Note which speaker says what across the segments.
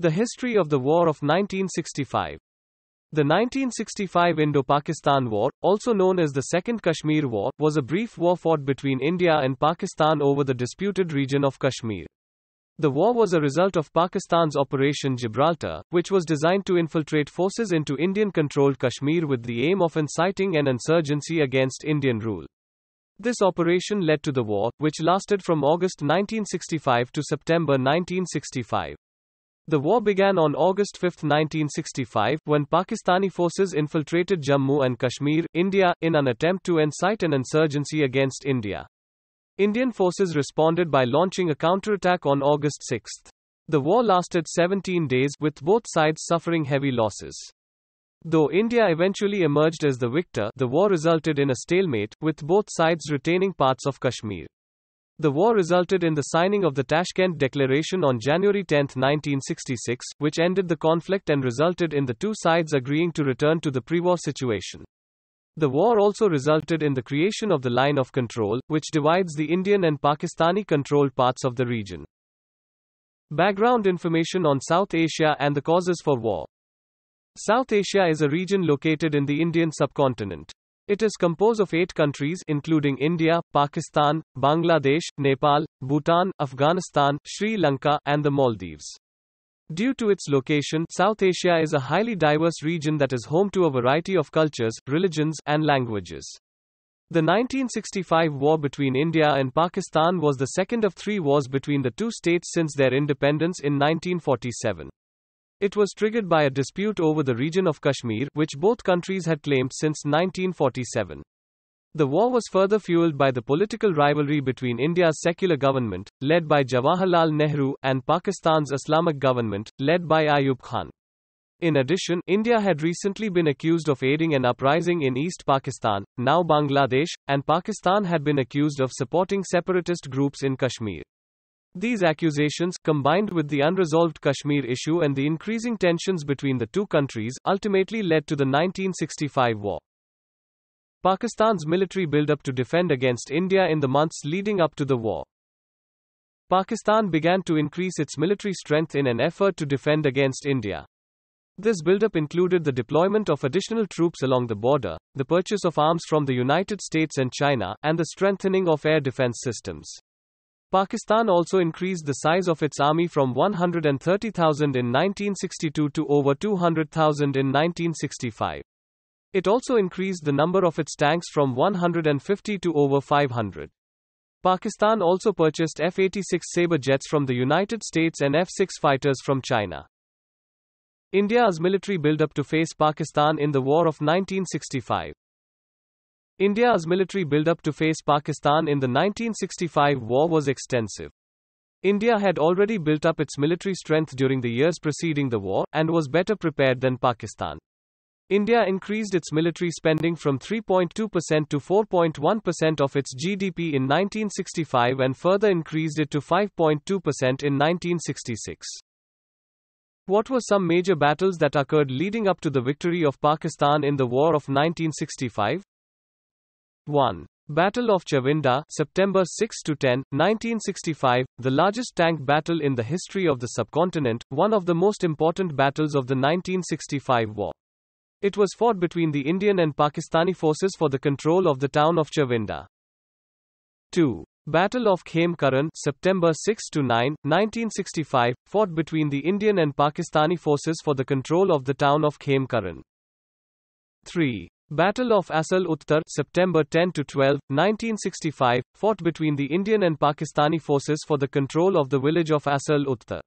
Speaker 1: The history of the War of 1965. The 1965 Indo-Pakistan War, also known as the Second Kashmir War, was a brief war fought between India and Pakistan over the disputed region of Kashmir. The war was a result of Pakistan's Operation Gibraltar, which was designed to infiltrate forces into Indian-controlled Kashmir with the aim of inciting an insurgency against Indian rule. This operation led to the war, which lasted from August 1965 to September 1965. The war began on August 5, 1965, when Pakistani forces infiltrated Jammu and Kashmir, India, in an attempt to incite an insurgency against India. Indian forces responded by launching a counterattack on August 6. The war lasted 17 days, with both sides suffering heavy losses. Though India eventually emerged as the victor, the war resulted in a stalemate, with both sides retaining parts of Kashmir. The war resulted in the signing of the Tashkent Declaration on January 10, 1966, which ended the conflict and resulted in the two sides agreeing to return to the pre-war situation. The war also resulted in the creation of the line of control, which divides the Indian and Pakistani-controlled parts of the region. Background information on South Asia and the causes for war. South Asia is a region located in the Indian subcontinent. It is composed of 8 countries including India, Pakistan, Bangladesh, Nepal, Bhutan, Afghanistan, Sri Lanka, and the Maldives. Due to its location, South Asia is a highly diverse region that is home to a variety of cultures, religions, and languages. The 1965 war between India and Pakistan was the second of 3 wars between the two states since their independence in 1947. It was triggered by a dispute over the region of Kashmir, which both countries had claimed since 1947. The war was further fueled by the political rivalry between India's secular government, led by Jawaharlal Nehru, and Pakistan's Islamic government, led by Ayub Khan. In addition, India had recently been accused of aiding an uprising in East Pakistan, now Bangladesh, and Pakistan had been accused of supporting separatist groups in Kashmir. These accusations, combined with the unresolved Kashmir issue and the increasing tensions between the two countries, ultimately led to the 1965 war. Pakistan's military build-up to defend against India in the months leading up to the war. Pakistan began to increase its military strength in an effort to defend against India. This build-up included the deployment of additional troops along the border, the purchase of arms from the United States and China, and the strengthening of air defense systems. Pakistan also increased the size of its army from 130,000 in 1962 to over 200,000 in 1965. It also increased the number of its tanks from 150 to over 500. Pakistan also purchased F-86 Sabre jets from the United States and F-6 fighters from China. India's military build-up to face Pakistan in the War of 1965. India's military build-up to face Pakistan in the 1965 war was extensive. India had already built up its military strength during the years preceding the war, and was better prepared than Pakistan. India increased its military spending from 3.2% to 4.1% of its GDP in 1965 and further increased it to 5.2% in 1966. What were some major battles that occurred leading up to the victory of Pakistan in the War of 1965? 1. Battle of Chavinda, September 6–10, 1965, the largest tank battle in the history of the subcontinent, one of the most important battles of the 1965 war. It was fought between the Indian and Pakistani forces for the control of the town of Chavinda. 2. Battle of Khem Karan, September 6–9, 1965, fought between the Indian and Pakistani forces for the control of the town of Khem Karan. 3. Battle of Asal Uttar, September 10–12, 1965, fought between the Indian and Pakistani forces for the control of the village of Asal Uttar.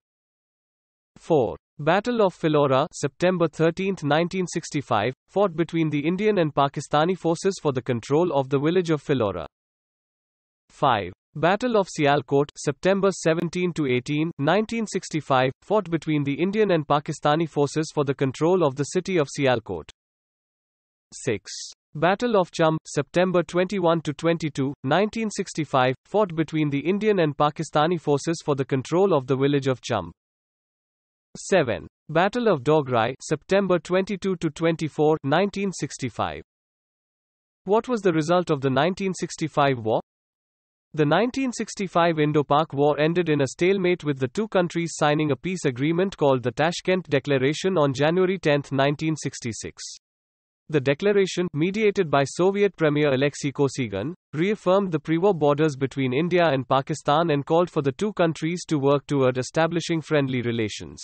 Speaker 1: 4. Battle of Philora, September 13, 1965, fought between the Indian and Pakistani forces for the control of the village of Philora. 5. Battle of Sialkot, September 17–18, 1965, fought between the Indian and Pakistani forces for the control of the city of Sialkot. 6. Battle of Chumb, September 21–22, 1965, fought between the Indian and Pakistani forces for the control of the village of Chumb. 7. Battle of Dograi, September 22–24, 1965. What was the result of the 1965 war? The 1965 Indo-Pak War ended in a stalemate with the two countries signing a peace agreement called the Tashkent Declaration on January 10, 1966. The declaration, mediated by Soviet Premier Alexei Kosygin, reaffirmed the pre-war borders between India and Pakistan and called for the two countries to work toward establishing friendly relations.